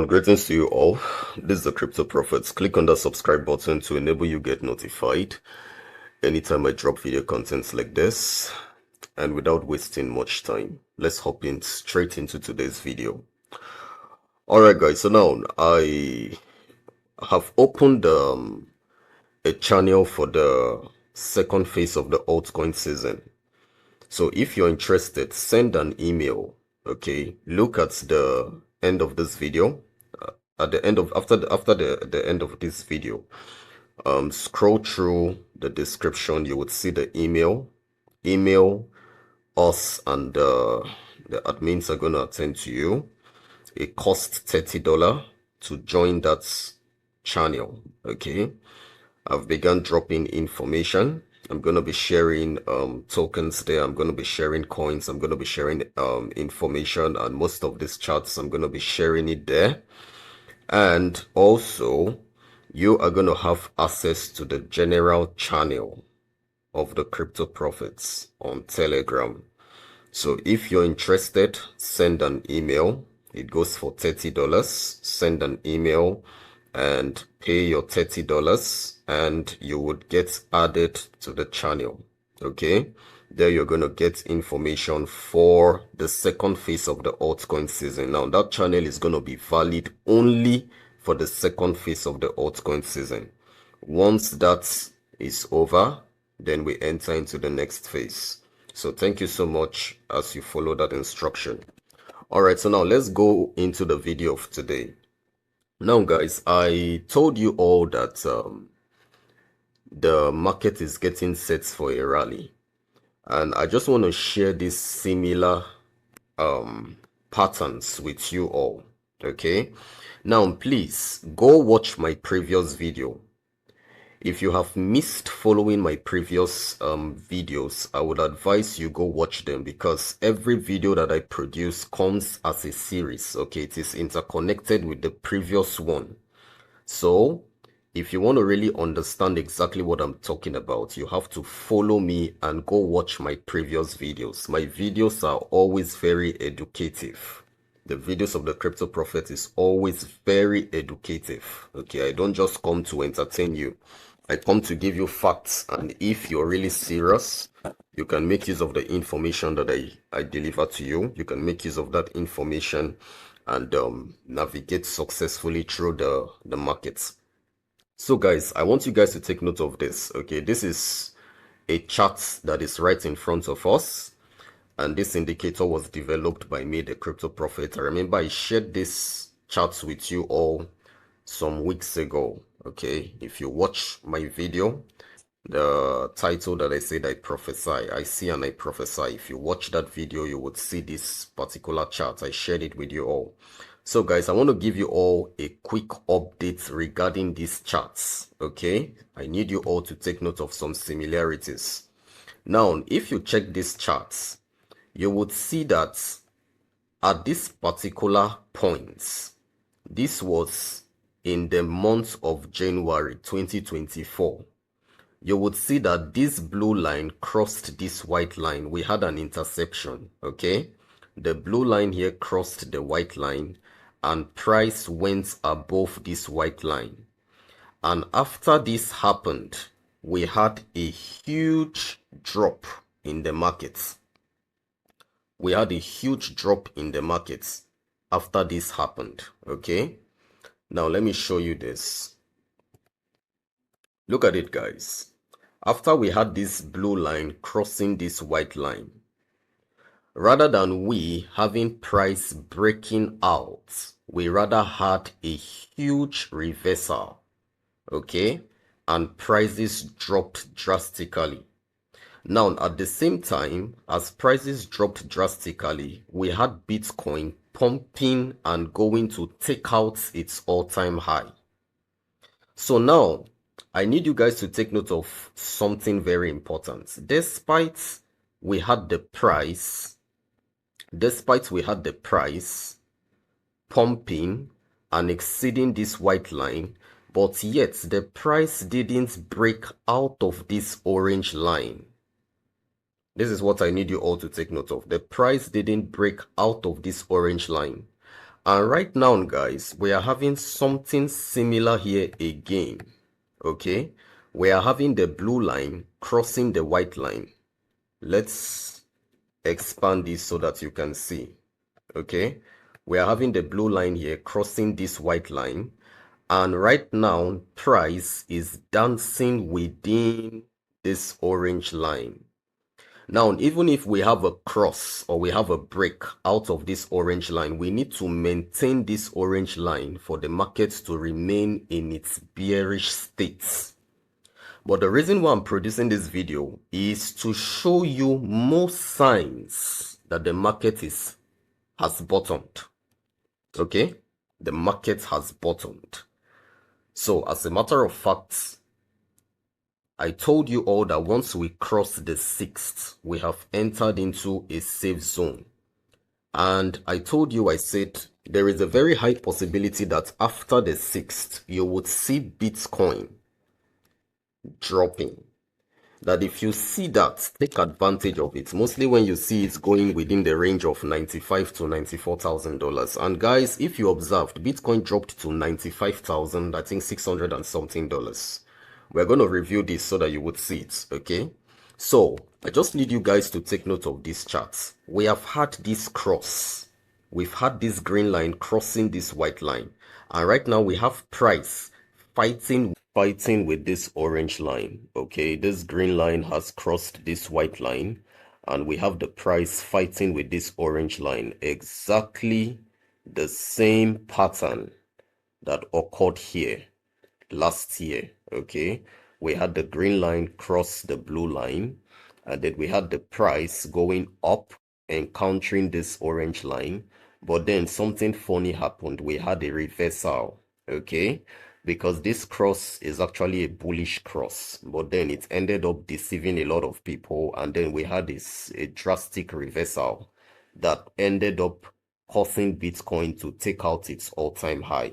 Now, greetings to you all. This is the Crypto Prophets. Click on the subscribe button to enable you get notified anytime I drop video contents like this. And without wasting much time, let's hop in straight into today's video. Alright guys, so now I have opened a channel for the second phase of the altcoin season. So if you're interested, send an email. Okay, look at the end of this video. At the end of after the end of this video, scroll through the description. You would see the email us, and the admins are gonna attend to you. It costs $30 to join that channel. Okay, I've begun dropping information. I'm going to be sharing tokens there. I'm going to be sharing coins. I'm going to be sharing information, and most of these charts I'm going to be sharing it there. And also you are going to have access to the general channel of the Crypto Prophets on Telegram. So if you're interested, send an email. It goes for $30. Send an email and pay your $30, and you would get added to the channel. Okay, there you're going to get information for the second phase of the altcoin season. Now that channel is going to be valid only for the second phase of the altcoin season. Once that is over, then we enter into the next phase. So thank you so much as you follow that instruction. All right, so now let's go into the video of today. Now guys, I told you all that the market is getting set for a rally, and I just want to share these similar patterns with you all. Okay, now please go watch my previous video. If you have missed following my previous videos, I would advise you go watch them, because every video that I produce comes as a series. Okay, it is interconnected with the previous one. So if you want to really understand exactly what I'm talking about, you have to follow me and go watch my previous videos. My videos are always very educative. The videos of the Crypto Prophet is always very educative. Okay, I don't just come to entertain you. I come to give you facts, and if you're really serious, you can make use of the information that I deliver to you. You can make use of that information and navigate successfully through the markets. So guys, I want you guys to take note of this. Okay, this is a chart that is right in front of us, and this indicator was developed by me, the Crypto Prophet. I remember I shared this chart with you all some weeks ago. Okay, if you watch my video, the title that I said I prophesy, I see and I prophesy, if you watch that video, you would see this particular chart. I shared it with you all. So guys, I want to give you all a quick update regarding these charts. Okay, I need you all to take note of some similarities. Now, if you check these charts, you would see that at this particular point, this was in the month of January 2024, you would see that this blue line crossed this white line. We had an intersection. Okay, the blue line here crossed the white line, and price went above this white line. And after this happened, we had a huge drop in the markets. We had a huge drop in the markets after this happened. Okay, now let me show you this. Look at it, guys. After we had this blue line crossing this white line, rather than we having price breaking out, we rather had a huge reversal. Okay, and prices dropped drastically. Now, at the same time as prices dropped drastically, we had Bitcoin pumping and going to take out its all-time high. So now, I need you guys to take note of something very important. Despite we had the price pumping and exceeding this white line, but yet the price didn't break out of this orange line. This is what I need you all to take note of. The price didn't break out of this orange line. And right now, guys, we are having something similar here again. Okay, we are having the blue line crossing the white line. Let's expand this so that you can see. Okay, we are having the blue line here crossing this white line, and right now price is dancing within this orange line. Now, even if we have a cross or we have a break out of this orange line, we need to maintain this orange line for the market to remain in its bearish state. But the reason why I'm producing this video is to show you more signs that the market has bottomed. Okay? The market has bottomed. So as a matter of fact, I told you all that once we cross the 6th, we have entered into a safe zone. And I told you, I said, there is a very high possibility that after the 6th, you would see Bitcoin dropping. That if you see that, take advantage of it. Mostly when you see it going within the range of $95,000 to $94,000. And guys, if you observed, Bitcoin dropped to 95,000, I think 600 and something dollars. We're going to review this so that you would see it, okay? So, I just need you guys to take note of this chart. We have had this cross. We've had this green line crossing this white line. And right now we have price fighting with this orange line. Okay, this green line has crossed this white line, and we have the price fighting with this orange line. Exactly the same pattern that occurred here last year. Okay, we had the green line cross the blue line, and then we had the price going up, encountering this orange line. But then something funny happened. We had a reversal. Okay, because this cross is actually a bullish cross, but then it ended up deceiving a lot of people, and then we had a drastic reversal that ended up causing Bitcoin to take out its all-time high.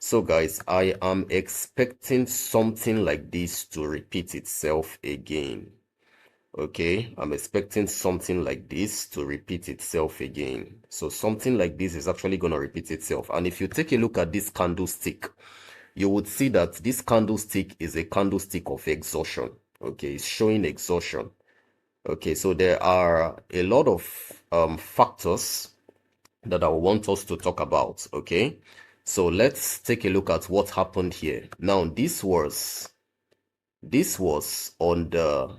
So guys, I am expecting something like this to repeat itself again. Okay, I'm expecting something like this to repeat itself again. So something like this is actually going to repeat itself. And if you take a look at this candlestick, you would see that this candlestick is a candlestick of exhaustion. Okay, it's showing exhaustion. Okay, so there are a lot of factors that I want us to talk about. Okay, so let's take a look at what happened here. Now, this was on the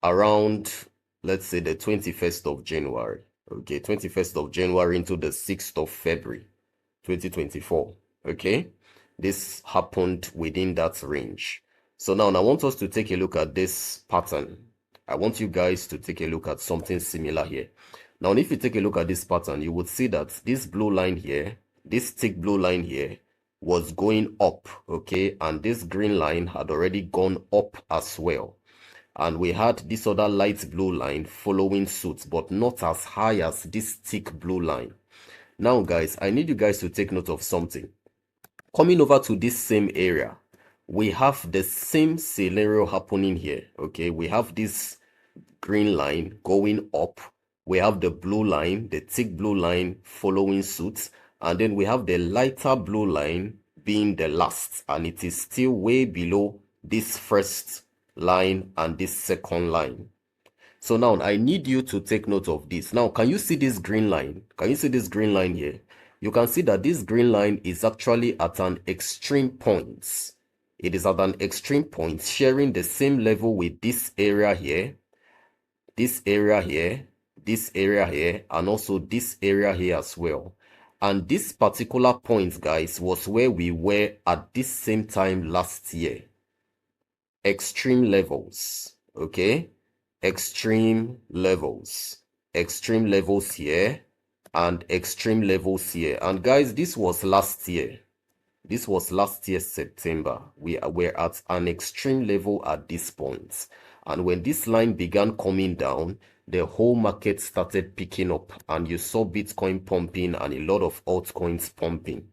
around, let's say, the 21st of January. Okay, 21st of January into the 6th of February 2024. Okay, this happened within that range. So now I want us to take a look at this pattern. I want you guys to take a look at something similar here. Now, if you take a look at this pattern, you would see that this blue line here, this thick blue line here, was going up, okay, and this green line had already gone up as well. And we had this other light blue line following suit, but not as high as this thick blue line. Now, guys, I need you guys to take note of something. Coming over to this same area, we have the same scenario happening here, okay? We have this green line going up. We have the blue line, the thick blue line following suit. And then we have the lighter blue line being the last. And it is still way below this first line and this second line. So now I need you to take note of this. Now, can you see this green line? Can you see this green line here? You can see that this green line is actually at an extreme point. It is at an extreme point, sharing the same level with this area here, this area here, this area here, and also this area here as well. And this particular point, guys, was where we were at this same time last year. Extreme levels, okay? Extreme levels here and extreme levels here. And guys, this was last year. This was last year, September. We were at an extreme level at this point. And when this line began coming down, the whole market started picking up, and you saw Bitcoin pumping and a lot of altcoins pumping.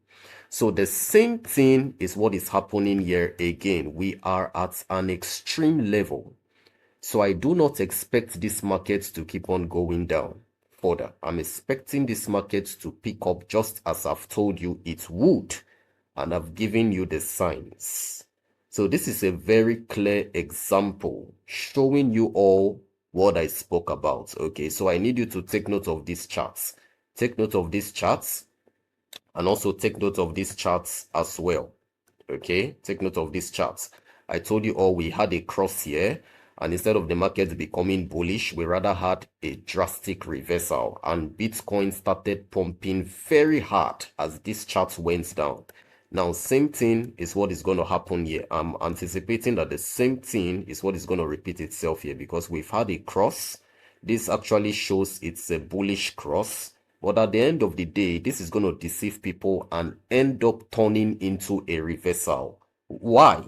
So the same thing is what is happening here again. We are at an extreme level. So I do not expect this market to keep on going down further. I'm expecting this market to pick up just as I've told you it would, and I've given you the signs. So this is a very clear example showing you all what I spoke about. Okay, so I need you to take note of these charts. Take note of these charts, and also take note of these charts as well. Okay, take note of these charts. I told you all we had a cross here, and instead of the market becoming bullish, we rather had a drastic reversal, and Bitcoin started pumping very hard as this chart went down. Now, same thing is what is going to happen here. I'm anticipating that the same thing is what is going to repeat itself here, because we've had a cross. This actually shows it's a bullish cross. But at the end of the day, this is going to deceive people and end up turning into a reversal. Why?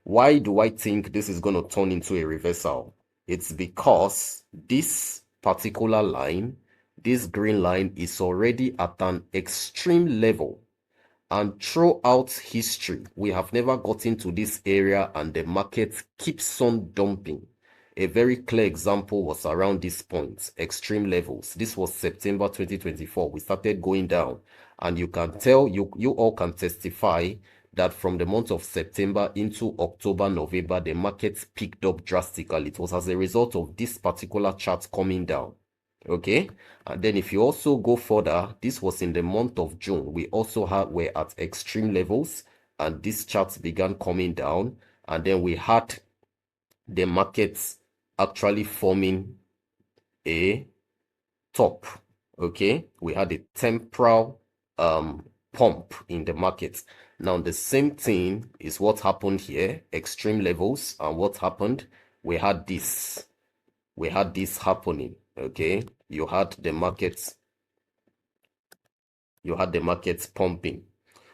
Why do I think this is going to turn into a reversal? It's because this particular line, this green line, is already at an extreme level. And throughout history, we have never gotten to this area and the market keeps on dumping. A very clear example was around this point, extreme levels. This was September 2024. We started going down, and you can tell, you all can testify that from the month of September into October, November, the market picked up drastically. It was as a result of this particular chart coming down. Okay, and then if you also go further, this was in the month of June. We also were at extreme levels, and this chart began coming down, and then we had the markets actually forming a top. Okay, we had a temporal pump in the market. Now the same thing is what happened here, extreme levels, and what happened, we had this happening. Okay, you had the markets pumping.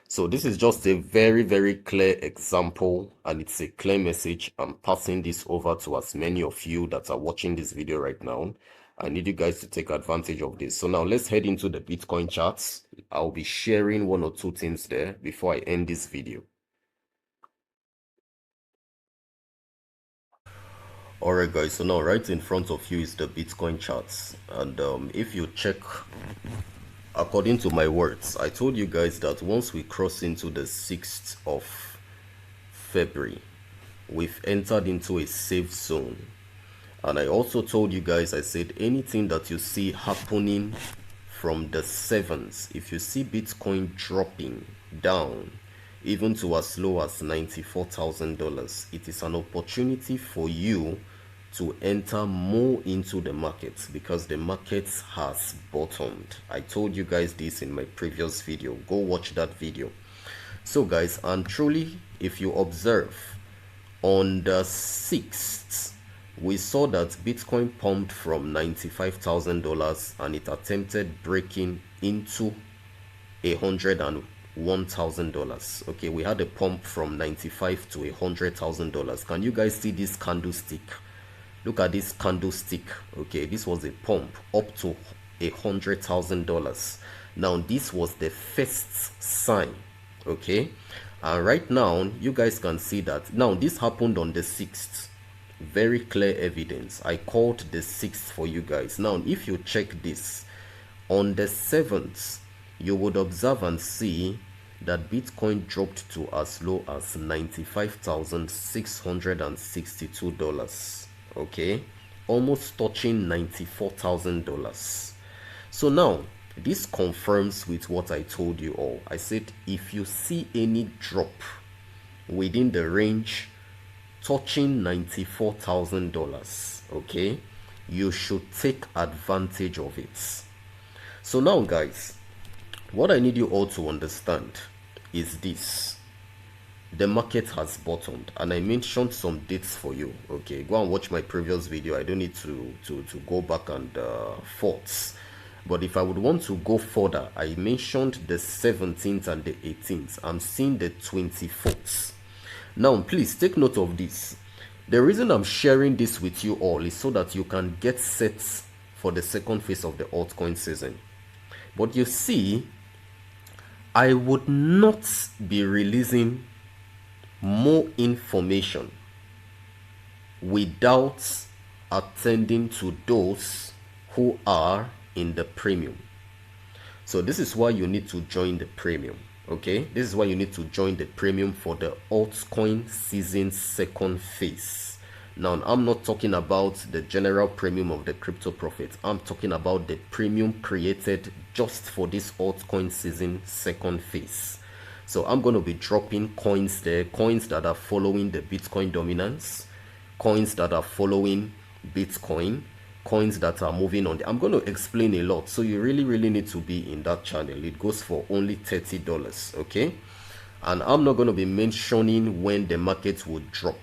So this is just a very, very clear example, and it's a clear message. I'm passing this over to as many of you that are watching this video right now. I need you guys to take advantage of this. So now let's head into the Bitcoin charts. I'll be sharing one or two things there before I end this video. Alright guys, so now right in front of you is the Bitcoin charts, and if you check according to my words, I told you guys that once we cross into the 6th of February, we've entered into a safe zone. And I also told you guys, I said anything that you see happening from the 7th, if you see Bitcoin dropping down even to as low as $94,000, it is an opportunity for you to enter more into the market, because the market has bottomed. I told you guys this in my previous video. Go watch that video. So guys, and truly, if you observe, on the 6th, we saw that Bitcoin pumped from $95,000 and it attempted breaking into $101,000. Okay, we had a pump from $95,000 to $100,000. Can you guys see this candlestick? Look at this candlestick. Okay, this was a pump up to $100,000. Now this was the first sign. Okay, and right now you guys can see that now this happened on the 6th. Very clear evidence. I called the 6th for you guys. Now if you check this on the 7th, you would observe and see that Bitcoin dropped to as low as $95,662. Okay, almost touching $94,000. So now this confirms with what I told you all. I said if you see any drop within the range touching $94,000, okay, you should take advantage of it. So now guys, what I need you all to understand is this: the market has bottomed, and I mentioned some dates for you. Okay, go and watch my previous video. I don't need to go back and forth, but if I would want to go further, I mentioned the 17th and the 18th. I'm seeing the 24th. Now please take note of this. The reason I'm sharing this with you all is so that you can get set for the second phase of the altcoin season. But you see, I would not be releasing more information without attending to those who are in the premium. So this is why you need to join the premium. Okay, this is why you need to join the premium for the altcoin season second phase. Now, I'm not talking about the general premium of the Cryptoprophet. I'm talking about the premium created just for this altcoin season second phase. So I'm going to be dropping coins there, coins that are following the Bitcoin dominance, coins that are following Bitcoin, coins that are moving on. I'm going to explain a lot, so you really need to be in that channel. It goes for only $30, okay? And I'm not going to be mentioning when the market would drop.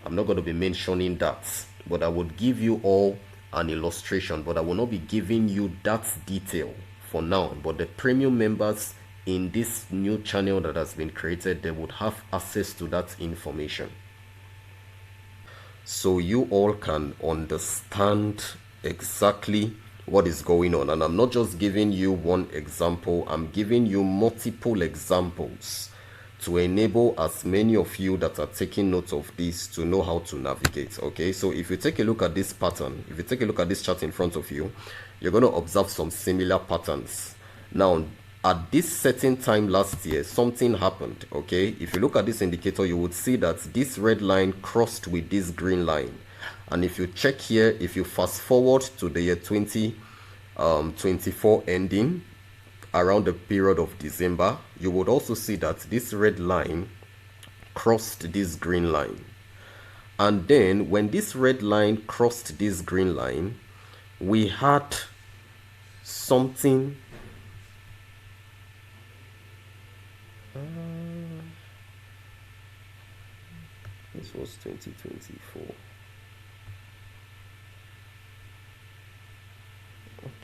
I'm not going to be mentioning that, but I would give you all an illustration, but I will not be giving you that detail for now. But the premium members in this new channel that has been created, they would have access to that information, so you all can understand exactly what is going on. And I'm not just giving you one example, I'm giving you multiple examples to enable as many of you that are taking note of this to know how to navigate. Okay, so if you take a look at this pattern, if you take a look at this chart in front of you, you're going to observe some similar patterns. Now, at this certain time last year, something happened. Okay, if you look at this indicator, you would see that this red line crossed with this green line. And if you check here, if you fast forward to the year 2024 ending, around the period of December, you would also see that this red line crossed this green line. And then when this red line crossed this green line, we had something. This was 2024.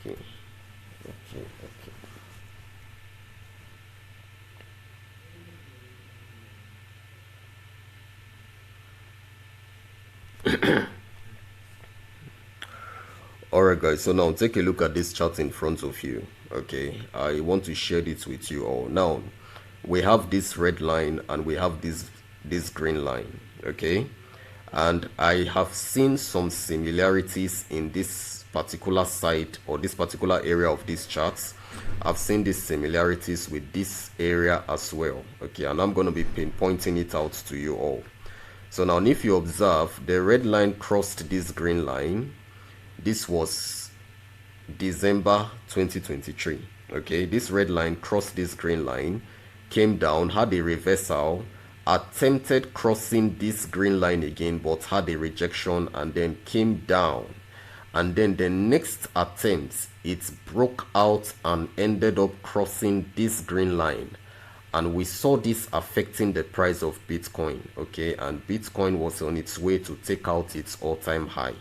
Okay. Alright guys, so now take a look at this chart in front of you. Okay, I want to share this with you all. Now we have this red line and we have this green line. Okay, and I have seen some similarities in this particular side or this particular area of these charts. I've seen these similarities with this area as well. Okay, and I'm going to be pinpointing it out to you all. So now if you observe, the red line crossed this green line. This was December 2023. Okay, this red line crossed this green line, came down, had a reversal, attempted crossing this green line again, but had a rejection, and then came down. And then the next attempt, it broke out and ended up crossing this green line. And we saw this affecting the price of Bitcoin. Okay, and Bitcoin was on its way to take out its all-time high.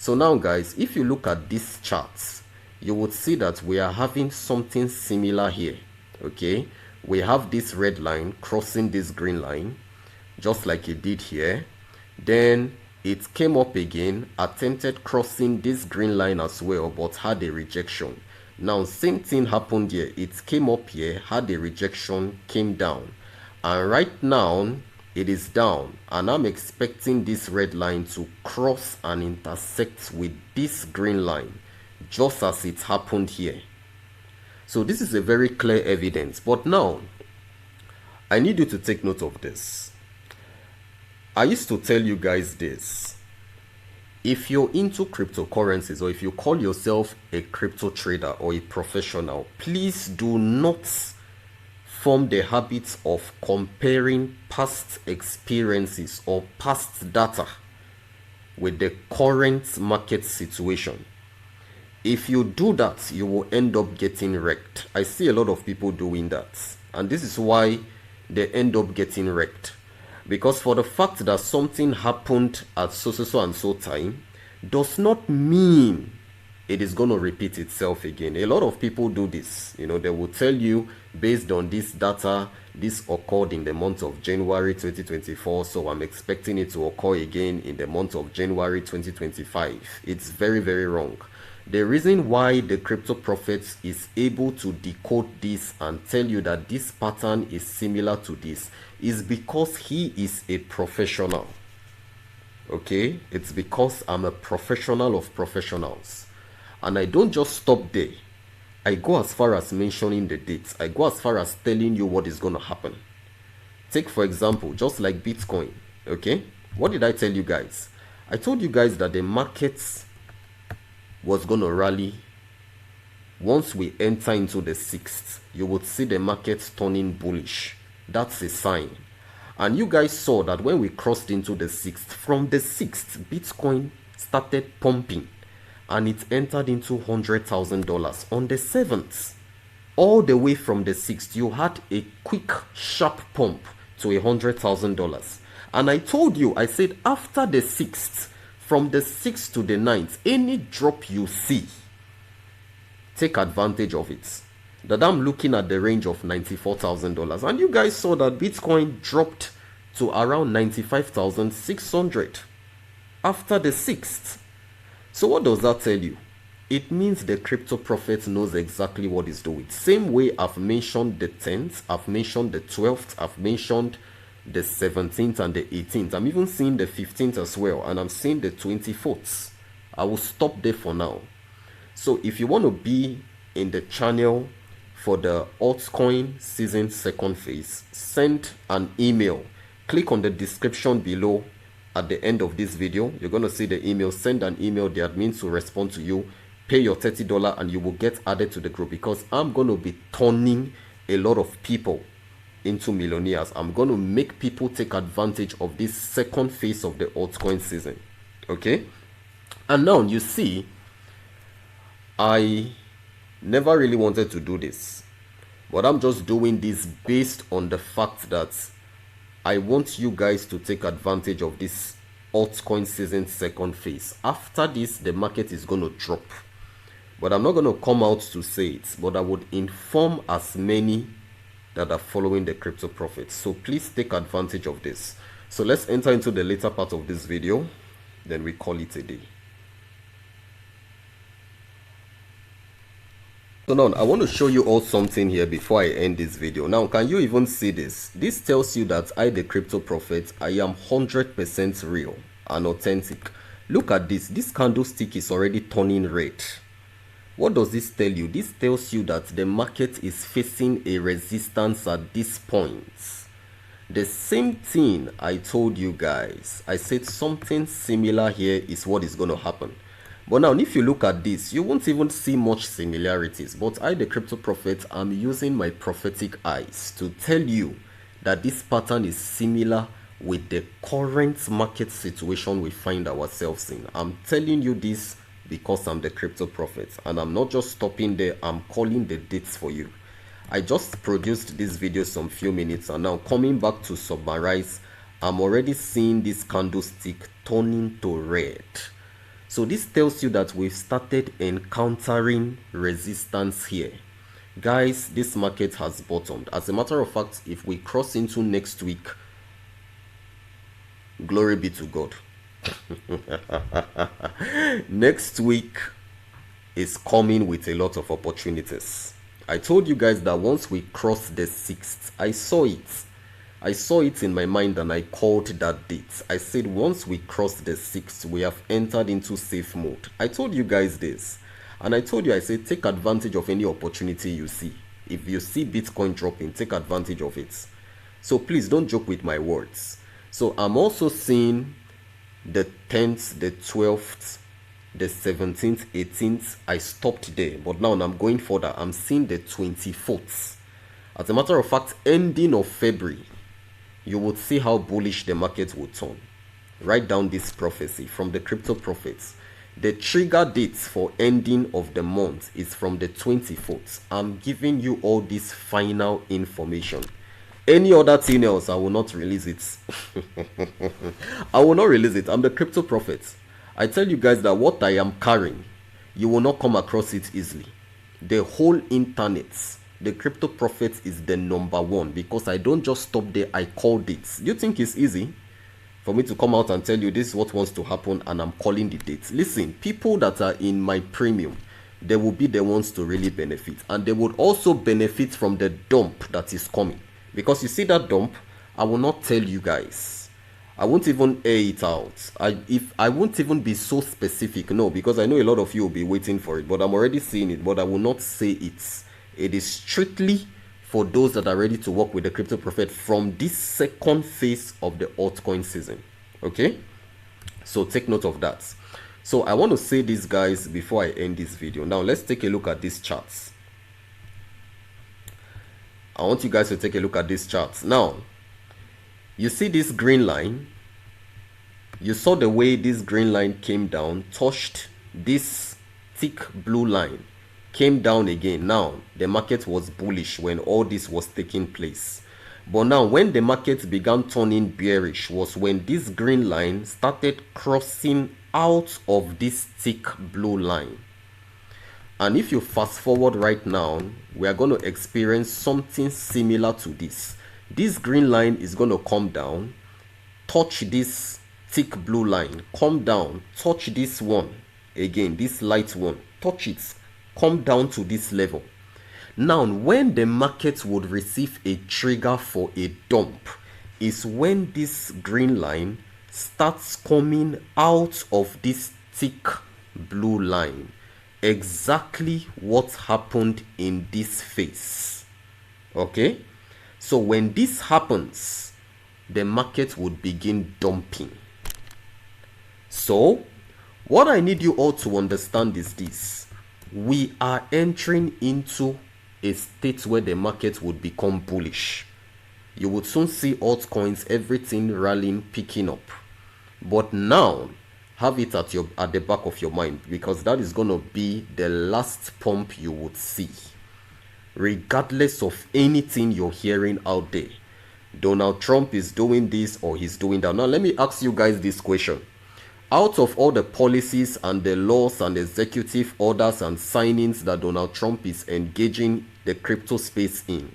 So now guys, if you look at these charts, you would see that we are having something similar here. Okay, we have this red line crossing this green line, just like it did here. Then it came up again, attempted crossing this green line as well, but had a rejection. Now same thing happened here. It came up here, had a rejection, came down, and right now it is down, and I'm expecting this red line to cross and intersect with this green line, just as it happened here. So this is a very clear evidence. But now I need you to take note of this. I used to tell you guys this: if you're into cryptocurrencies, or if you call yourself a crypto trader or a professional, please do not form the habit of comparing past experiences or past data with the current market situation. If you do that, you will end up getting wrecked. I see a lot of people doing that, and this is why they end up getting wrecked. Because for the fact that something happened at so and so time does not mean it is going to repeat itself again. A lot of people do this. You know, they will tell you, based on this data, this occurred in the month of January 2024, so I'm expecting it to occur again in the month of January 2025. It's very wrong. The reason why the Cryptoprophet is able to decode this and tell you that this pattern is similar to this is because he is a professional. Okay, it's because I'm a professional of professionals. And I don't just stop there. I go as far as mentioning the dates. I go as far as telling you what is going to happen. Take for example, just like Bitcoin, okay? What did I tell you guys? I told you guys that the market was going to rally. Once we enter into the 6th, you would see the market turning bullish. That's a sign. And you guys saw that when we crossed into the 6th, from the 6th, Bitcoin started pumping. And it entered into $100,000 on the 7th. All the way from the 6th, you had a quick, sharp pump to $100,000. And I told you, I said after the 6th, from the 6th to the 9th, any drop you see, take advantage of it. That I'm looking at the range of $94,000. And you guys saw that Bitcoin dropped to around 95,600 after the 6th. So what does that tell you? It means the Cryptoprophet knows exactly what he's doing. Same way I've mentioned the 10th, I've mentioned the 12th, I've mentioned the 17th and the 18th. I'm even seeing the 15th as well, and I'm seeing the 24th. I will stop there for now. So if you want to be in the channel for the altcoin season 2nd phase, send an email. Click on the description below. At the end of this video, you're going to see the email. Send an email. The admins will respond to you. Pay your $30 and you will get added to the group, because I'm going to be turning a lot of people into millionaires. I'm going to make people take advantage of this 2nd phase of the altcoin season. Okay? And now you see, I never really wanted to do this, but I'm just doing this based on the fact that I want you guys to take advantage of this altcoin season 2nd phase. After this, the market is going to drop. But I'm not going to come out to say it, but I would inform as many that are following the Cryptoprophet. So please take advantage of this. So let's enter into the later part of this video, then we call it a day. So now I want to show you all something here before I end this video. Now, can you even see this? This tells you that I, the Cryptoprophet, I am 100% real and authentic. Look at this. This candlestick is already turning red. What does this tell you? This tells you that the market is facing a resistance at this point. The same thing I told you guys. I said something similar here is what is going to happen. But now, if you look at this, you won't even see much similarities. But I, the Cryptoprophet, am using my prophetic eyes to tell you that this pattern is similar with the current market situation we find ourselves in. I'm telling you this because I'm the Cryptoprophet. And I'm not just stopping there, I'm calling the dates for you. I just produced this video some few minutes, and now coming back to summarize, I'm already seeing this candlestick turning to red. So this tells you that we've started encountering resistance here. Guys, this market has bottomed. As a matter of fact, if we cross into next week, glory be to God. Next week is coming with a lot of opportunities. I told you guys that once we cross the 6th, I saw it in my mind and I called that date. I said once we cross the 6th, we have entered into safe mode. I told you guys this. And I told you, I said take advantage of any opportunity you see. If you see Bitcoin dropping, take advantage of it. So please don't joke with my words. So I'm also seeing the 10th, the 12th, the 17th, 18th. I stopped there. But now I'm going further. I'm seeing the 24th. As a matter of fact, ending of February, you would see how bullish the market would turn. Write down this prophecy from the Cryptoprophets. The trigger dates for ending of the month is from the 24th. I'm giving you all this final information. Any other thing else, I will not release it. I will not release it. I'm the Cryptoprophet. I tell you guys that what I am carrying, you will not come across it easily. The whole internet, the Cryptoprophet is the #1, because I don't just stop there, I call dates. Do you think it's easy for me to come out and tell you this is what wants to happen and I'm calling the dates? Listen, people that are in my premium, they will be the ones to really benefit, and they would also benefit from the dump that is coming. Because you see that dump, I will not tell you guys. I won't even air it out. I won't even be so specific, no, because I know a lot of you will be waiting for it, but I'm already seeing it, but I will not say it. It is strictly for those that are ready to work with the Crypto Prophet from this second phase of the altcoin season. Okay, so take note of that. So I want to say this, guys, before I end this video. Now let's take a look at these charts. I want you guys to take a look at these charts. Now you see this green line. You saw the way this green line came down, touched this thick blue line, came down again. Now the market was bullish when all this was taking place, but now when the market began turning bearish was when this green line started crossing out of this thick blue line. And if you fast forward right now, we are going to experience something similar to this. This green line is going to come down, touch this thick blue line, come down, touch this one again, this light one, touch it, come down to this level. Now when the market would receive a trigger for a dump is when this green line starts coming out of this thick blue line. Exactly what happened in this phase. Okay, so when this happens, the market would begin dumping. So what I need you all to understand is this: we are entering into a state where the market would become bullish. You would soon see altcoins, everything rallying, picking up. But now have it at the back of your mind, because that is going to be the last pump you would see, regardless of anything you're hearing out there. Donald Trump is doing this or he's doing that. Now let me ask you guys this question: out of all the policies and the laws and executive orders and signings that Donald Trump is engaging the crypto space in,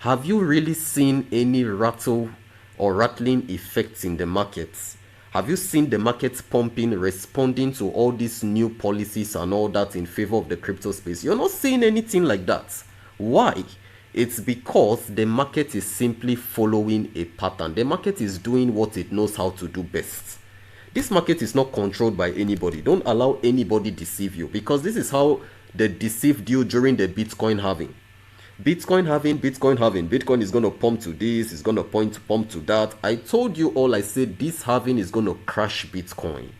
have you really seen any rattle or rattling effects in the markets? Have you seen the markets pumping, responding to all these new policies and all that in favor of the crypto space? You're not seeing anything like that. Why? It's because the market is simply following a pattern. The market is doing what it knows how to do best. This market is not controlled by anybody. Don't allow anybody deceive you, because this is how they deceived you during the Bitcoin halving. Bitcoin is going to pump to this, it's going to pump to that. I told you all, I said this halving is going to crash Bitcoin.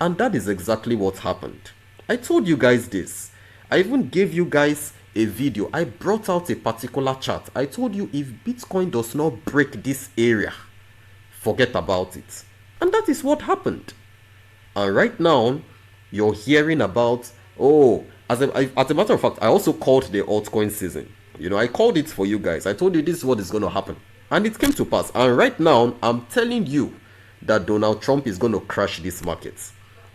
And that is exactly what happened. I told you guys this. I even gave you guys a video. I brought out a particular chart. I told you if Bitcoin does not break this area, forget about it. And that is what happened. And right now, you're hearing about, oh, as a matter of fact, I also called the altcoin season. You know, I called it for you guys. I told you this is what is going to happen. And it came to pass. And right now, I'm telling you that Donald Trump is going to crash this market.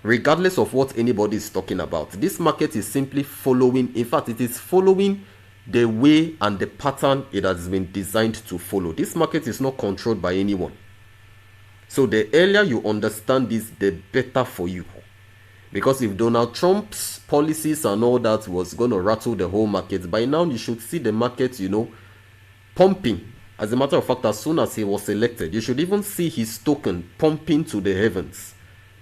Regardless of what anybody is talking about. This market is simply following. In fact, it is following the way and the pattern it has been designed to follow. This market is not controlled by anyone. So the earlier you understand this, the better for you. Because if Donald Trump's policies and all that was going to rattle the whole market, by now you should see the market, you know, pumping. As a matter of fact, as soon as he was elected, you should even see his token pumping to the heavens.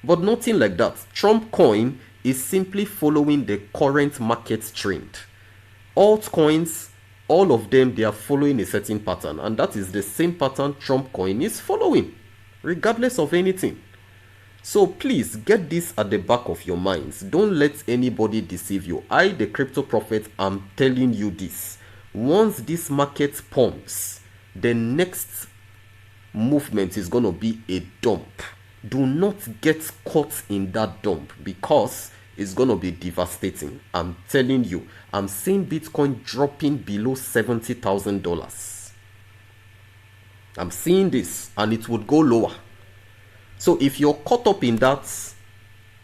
But nothing like that. Trump coin is simply following the current market trend. Altcoins, all of them, they are following a certain pattern. And that is the same pattern Trump coin is following, regardless of anything. So please get this at the back of your minds. Don't let anybody deceive you. I, the Crypto Prophet, am telling you this. Once this market pumps, the next movement is going to be a dump. Do not get caught in that dump, because it's going to be devastating. I'm telling you. I'm seeing Bitcoin dropping below $70,000. I'm seeing this, and it would go lower. So if you're caught up in that,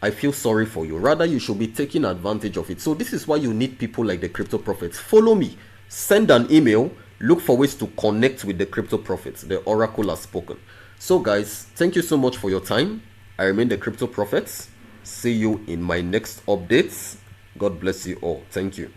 I feel sorry for you. Rather, you should be taking advantage of it. So this is why you need people like the Crypto Prophets. Follow me. Send an email. Look for ways to connect with the Crypto Prophets. The Oracle has spoken. So guys, thank you so much for your time. I remain the Crypto Prophets. See you in my next updates. God bless you all. Thank you.